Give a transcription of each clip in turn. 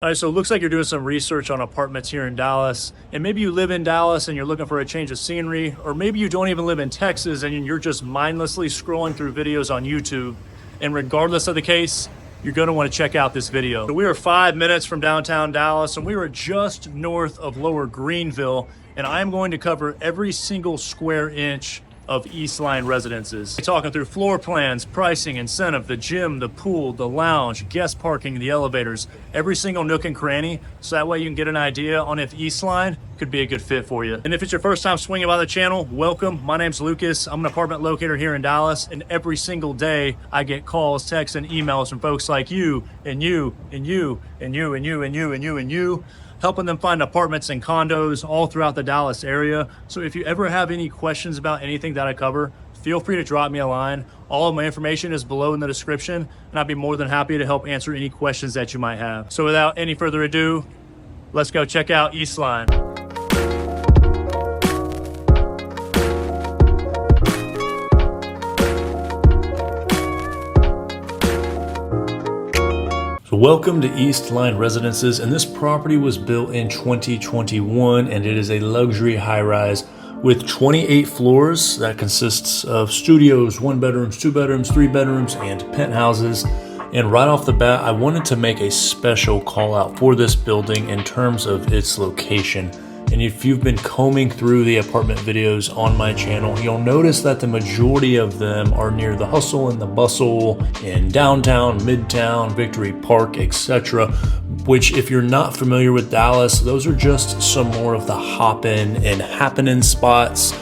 All right, so it looks like you're doing some research on apartments here in Dallas, and maybe you live in Dallas and you're looking for a change of scenery, or maybe you don't even live in Texas and you're just mindlessly scrolling through videos on YouTube. And regardless of the case, you're going to want to check out this video. So we are 5 minutes from downtown Dallas, and we are just north of Lower Greenville, and I'm going to cover every single square inch of Eastline Residences. Talking through floor plans, pricing, incentive, the gym, the pool, the lounge, guest parking, the elevators, every single nook and cranny, so that way you can get an idea on if Eastline could be a good fit for you. And if it's your first time swinging by the channel, welcome. My name's Lucas. I'm an apartment locator here in Dallas, and every single day I get calls, texts, and emails from folks like you, and you, and you, and you, and you, and you, and you, and you, helping them find apartments and condos all throughout the Dallas area. So if you ever have any questions about anything that I cover, feel free to drop me a line. All of my information is below in the description, and I'd be more than happy to help answer any questions that you might have. So without any further ado, let's go check out Eastline. So welcome to Eastline Residences, and this property was built in 2021, and it is a luxury high-rise with 28 floors that consists of studios, 1 bedrooms, 2 bedrooms, 3 bedrooms, and penthouses. And right off the bat, I wanted to make a special call out for this building in terms of its location. And if you've been combing through the apartment videos on my channel, you'll notice that the majority of them are near the hustle and the bustle in downtown, midtown, Victory Park, etc. Which, if you're not familiar with Dallas, those are just some more of the hoppin' and happening spots.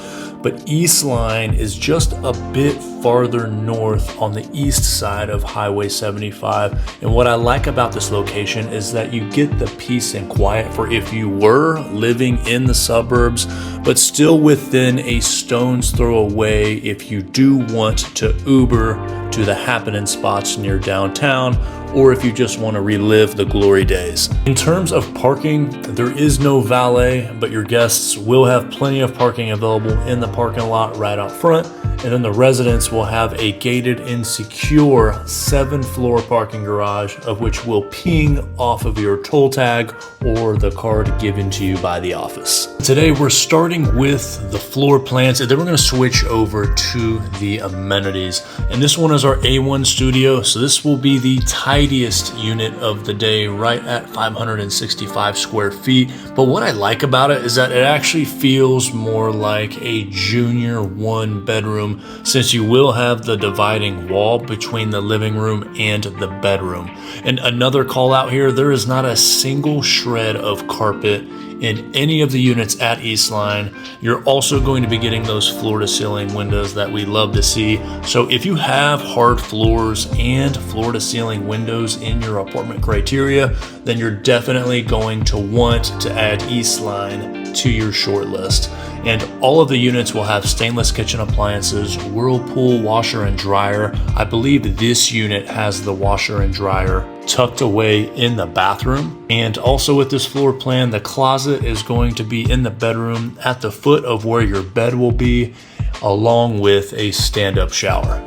But Eastline is just a bit farther north on the east side of Highway 75. And what I like about this location is that you get the peace and quiet for if you were living in the suburbs, but still within a stone's throw away if you do want to Uber to the happening spots near downtown, or if you just want to relive the glory days. In terms of parking, there is no valet, but your guests will have plenty of parking available in the parking lot right out front. And then the residents will have a gated and secure 7-floor parking garage, of which will ping off of your toll tag or the card given to you by the office. Today we're starting with the floor plans, and then we're going to switch over to the amenities. And this one is our A1 studio, so this will be the tidiest unit of the day, right at 565 square feet. But what I like about it is that it actually feels more like a junior 1-bedroom, since you will have the dividing wall between the living room and the bedroom. And another call out here, there is not a single shred of carpet in any of the units at Eastline. You're also going to be getting those floor to ceiling windows that we love to see. So if you have hard floors and floor to ceiling windows in your apartment criteria, then you're definitely going to want to add Eastline to your short list. And all of the units will have stainless kitchen appliances, Whirlpool washer and dryer. I believe this unit has the washer and dryer tucked away in the bathroom. And also with this floor plan, the closet is going to be in the bedroom at the foot of where your bed will be, along with a stand-up shower.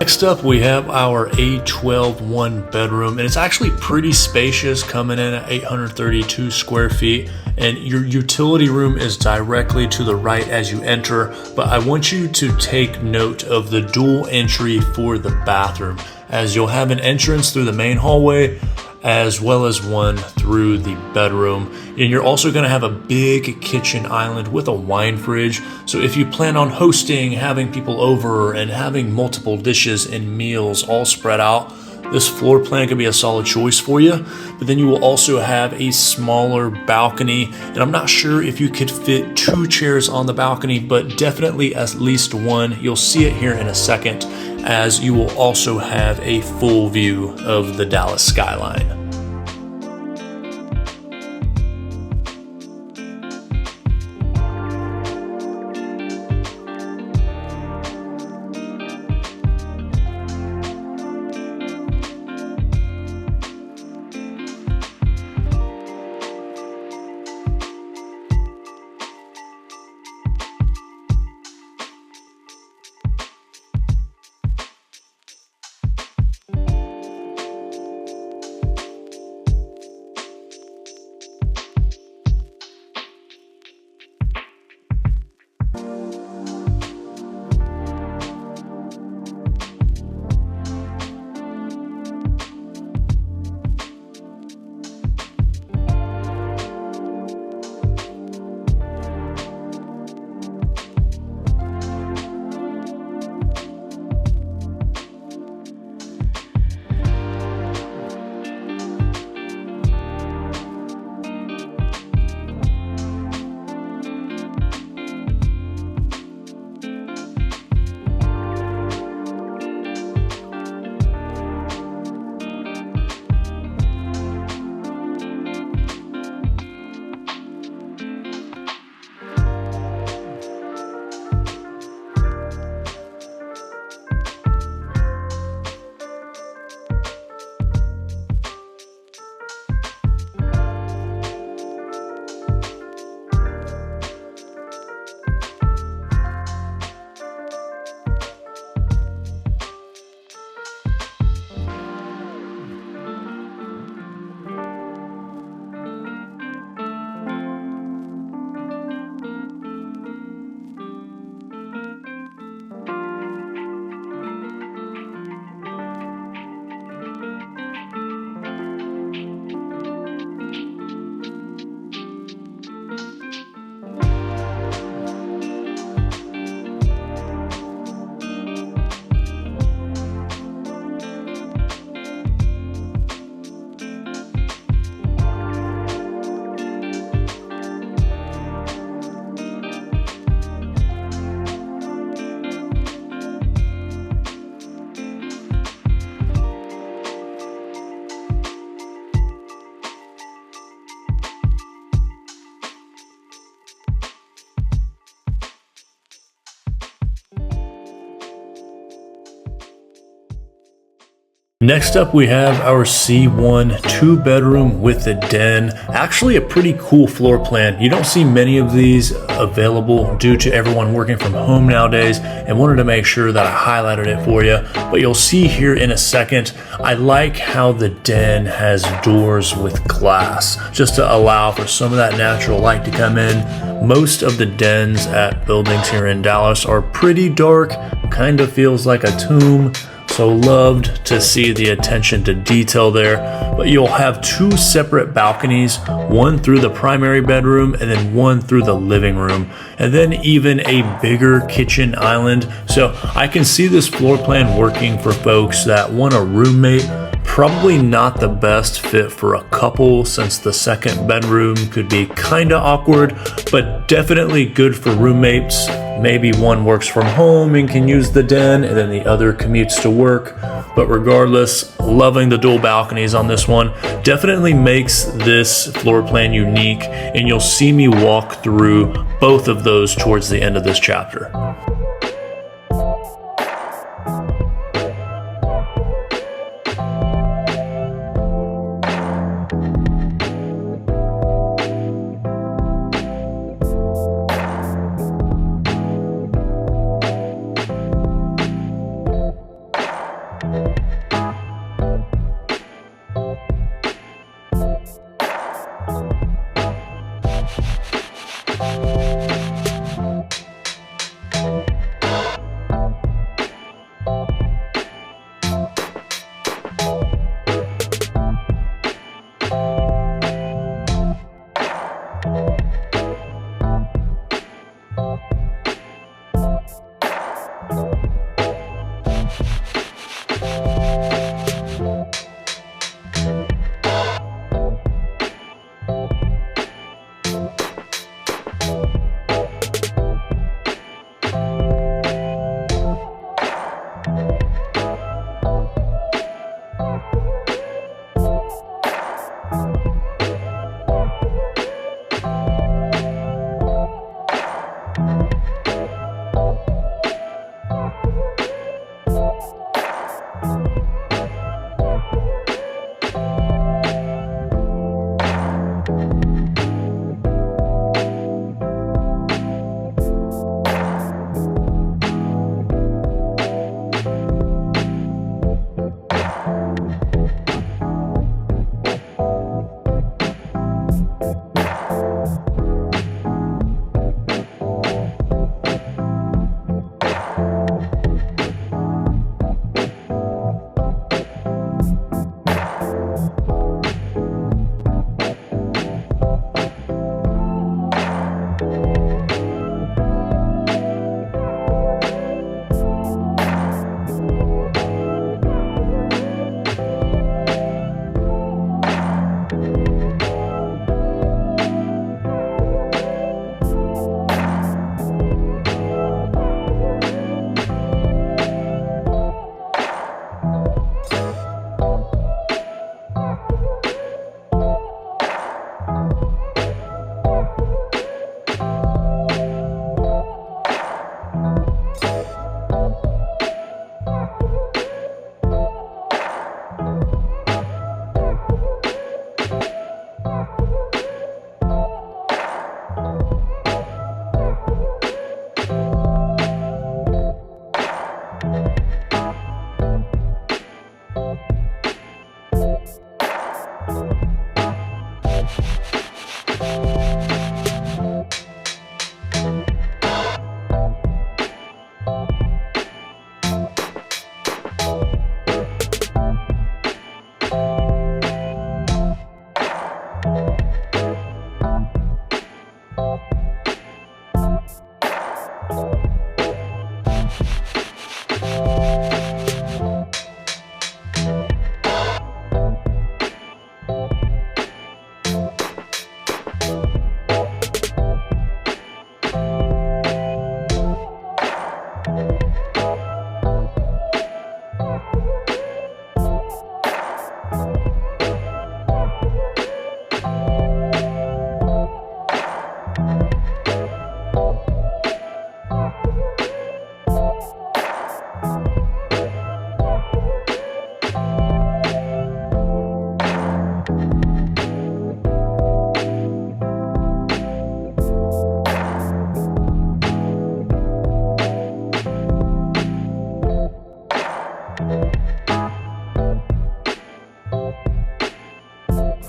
Next up, we have our A12 1-bedroom, and it's actually pretty spacious, coming in at 832 square feet. And your utility room is directly to the right as you enter, but I want you to take note of the dual entry for the bathroom, as you'll have an entrance through the main hallway as well as one through the bedroom. And you're also going to have a big kitchen island with a wine fridge. So if you plan on hosting, having people over, and having multiple dishes and meals all spread out, this floor plan could be a solid choice for you. But then you will also have a smaller balcony, and I'm not sure if you could fit 2 chairs on the balcony, but definitely at least one. You'll see it here in a second, as you will also have a full view of the Dallas skyline. Next up, we have our C1 2-bedroom with a den. Actually a pretty cool floor plan. You don't see many of these available due to everyone working from home nowadays, and wanted to make sure that I highlighted it for you. But you'll see here in a second, I like how the den has doors with glass, just to allow for some of that natural light to come in. Most of the dens at buildings here in Dallas are pretty dark, kind of feels like a tomb. So loved to see the attention to detail there. But you'll have 2 separate balconies, one through the primary bedroom and then one through the living room, and then even a bigger kitchen island. So I can see this floor plan working for folks that want a roommate. Probably not the best fit for a couple, since the second bedroom could be kinda awkward, but definitely good for roommates. Maybe one works from home and can use the den, and then the other commutes to work. But regardless, loving the dual balconies on this one. Definitely makes this floor plan unique, and you'll see me walk through both of those towards the end of this chapter.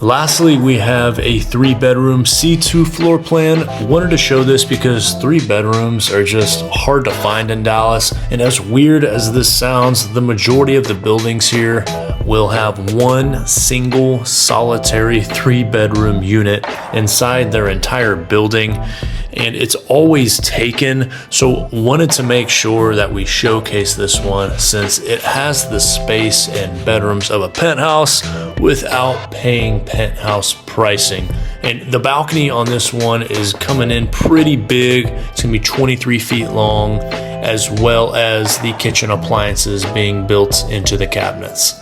Lastly, we have a 3-bedroom C2 floor plan. Wanted to show this because 3 bedrooms are just hard to find in Dallas. And as weird as this sounds, the majority of the buildings here will have one single solitary 3-bedroom unit inside their entire building. And it's always taken, so wanted to make sure that we showcase this one since it has the space and bedrooms of a penthouse without paying penthouse pricing. And the balcony on this one is coming in pretty big. It's gonna be 23 feet long, as well as the kitchen appliances being built into the cabinets.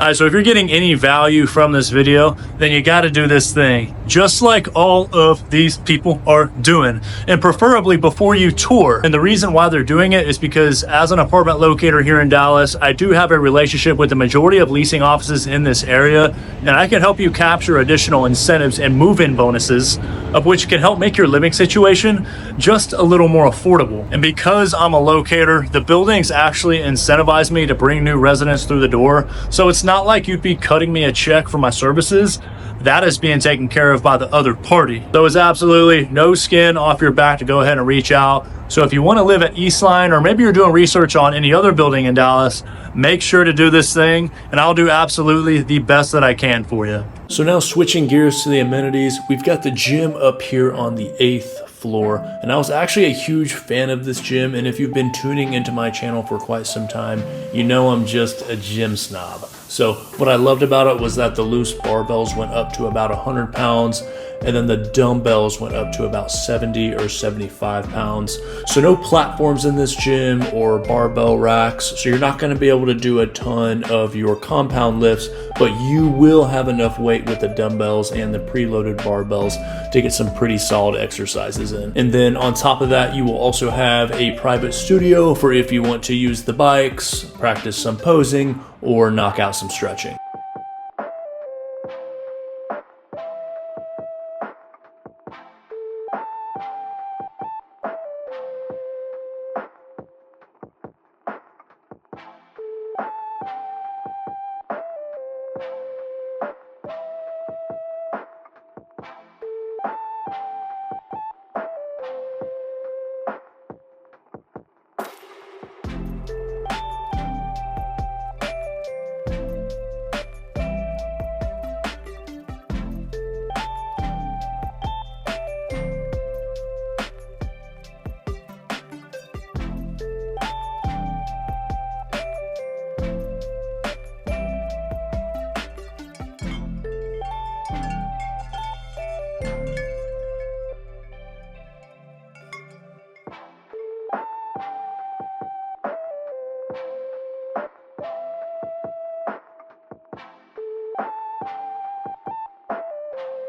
Alright, so if you're getting any value from this video, then you got to do this thing just like all of these people are doing, and preferably before you tour. And the reason why they're doing it is because as an apartment locator here in Dallas, I do have a relationship with the majority of leasing offices in this area, and I can help you capture additional incentives and move-in bonuses, of which can help make your living situation just a little more affordable. And because I'm a locator, the buildings actually incentivize me to bring new residents through the door, so it's not like you'd be cutting me a check for my services. That is being taken care of by the other party. So it's absolutely no skin off your back to go ahead and reach out. So if you want to live at Eastline, or maybe you're doing research on any other building in Dallas, make sure to do this thing, and I'll do absolutely the best that I can for you. So now switching gears to the amenities, we've got the gym up here on the 8th floor, and I was actually a huge fan of this gym, and if you've been tuning into my channel for quite some time, you know I'm just a gym snob. So what I loved about it was that the loose barbells went up to about 100 pounds, and then the dumbbells went up to about 70 or 75 pounds. So no platforms in this gym or barbell racks, so you're not going to be able to do a ton of your compound lifts, but you will have enough weight with the dumbbells and the preloaded barbells to get some pretty solid exercises in. And then on top of that, you will also have a private studio for if you want to use the bikes, practice some posing, or knock out some stretching.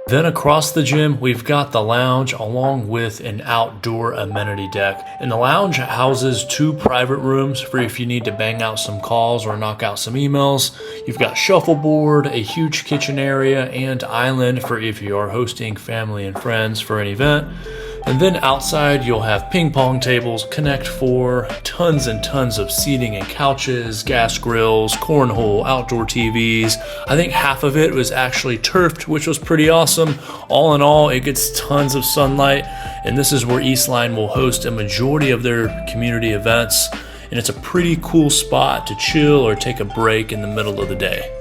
Then across the gym, we've got the lounge along with an outdoor amenity deck. And the lounge houses 2 private rooms for if you need to bang out some calls or knock out some emails. You've got shuffleboard, a huge kitchen area, and island for if you are hosting family and friends for an event. And then outside, you'll have ping pong tables, Connect 4, tons and tons of seating and couches, gas grills, cornhole, outdoor TVs. I think half of it was actually turfed, which was pretty awesome. All in all, it gets tons of sunlight, and this is where Eastline will host a majority of their community events. And it's a pretty cool spot to chill or take a break in the middle of the day.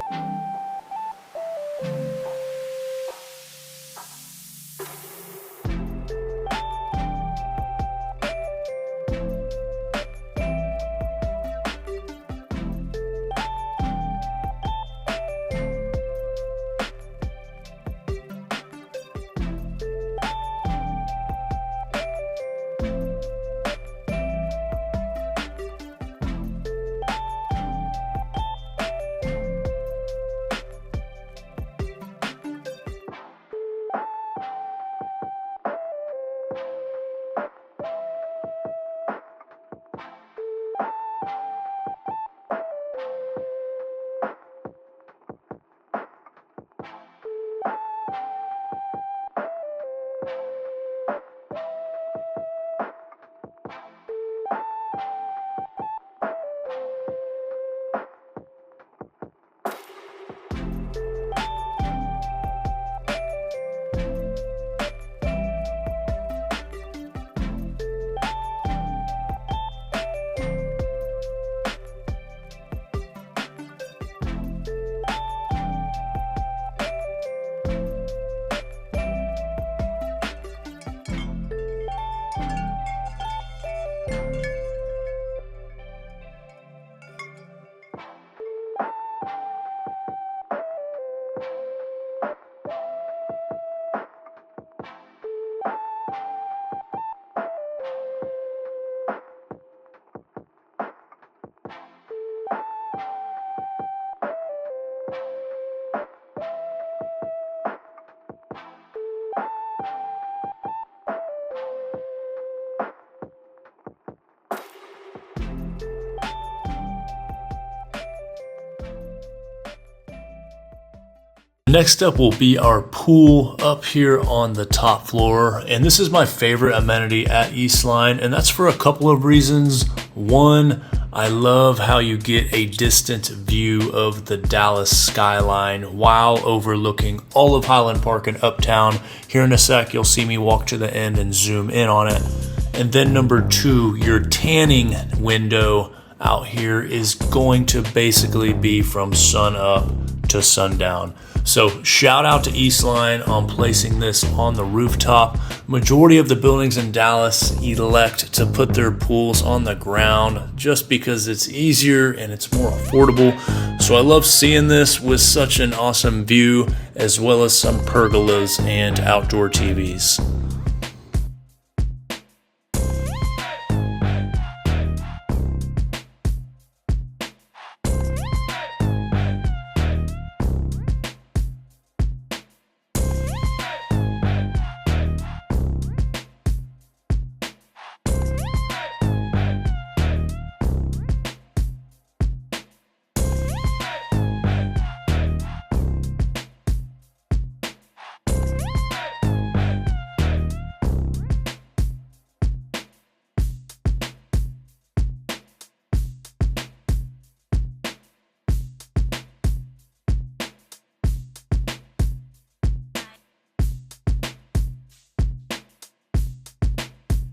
Next up will be our pool up here on the top floor. And this is my favorite amenity at Eastline, and that's for a couple of reasons. One, I love how you get a distant view of the Dallas skyline while overlooking all of Highland Park and Uptown. Here in a sec, you'll see me walk to the end and zoom in on it. And then number two, your tanning window out here is going to basically be from sun up to sundown. So shout out to Eastline on placing this on the rooftop. Majority of the buildings in Dallas elect to put their pools on the ground just because it's easier and it's more affordable. So I love seeing this with such an awesome view, as well as some pergolas and outdoor TVs.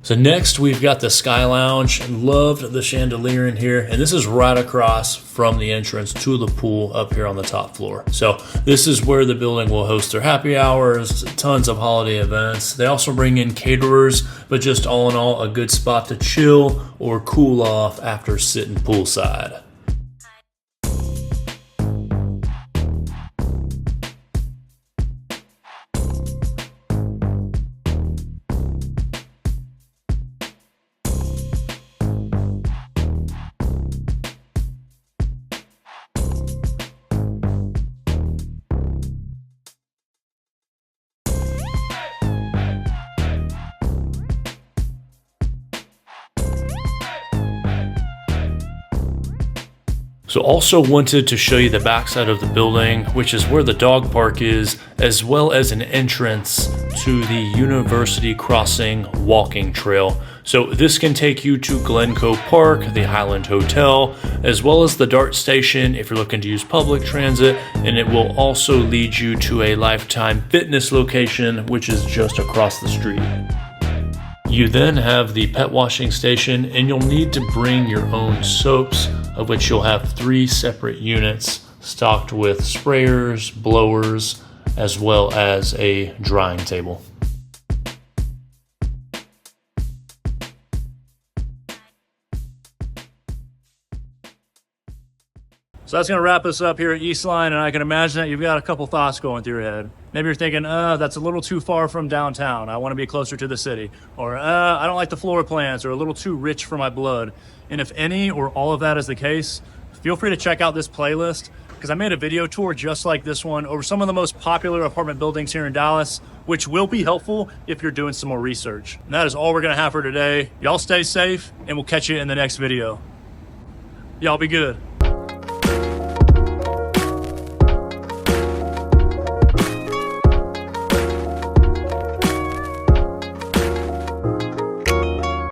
So next we've got the Sky Lounge. Loved the chandelier in here, and this is right across from the entrance to the pool up here on the top floor. So this is where the building will host their happy hours, tons of holiday events. They also bring in caterers, but just all in all, a good spot to chill or cool off after sitting poolside. So also wanted to show you the backside of the building, which is where the dog park is, as well as an entrance to the University Crossing walking trail. So this can take you to Glencoe Park, the Highland Hotel, as well as the DART station if you're looking to use public transit, and it will also lead you to a Lifetime Fitness location, which is just across the street. You then have the pet washing station, and you'll need to bring your own soaps, of which you'll have 3 separate units stocked with sprayers, blowers, as well as a drying table. So that's going to wrap us up here at Eastline, and I can imagine that you've got a couple thoughts going through your head. Maybe you're thinking, that's a little too far from downtown. I want to be closer to the city. Or, I don't like the floor plans, or a little too rich for my blood. And if any or all of that is the case, feel free to check out this playlist, because I made a video tour just like this one over some of the most popular apartment buildings here in Dallas, which will be helpful if you're doing some more research. And that is all we're going to have for today. Y'all stay safe, and we'll catch you in the next video. Y'all be good.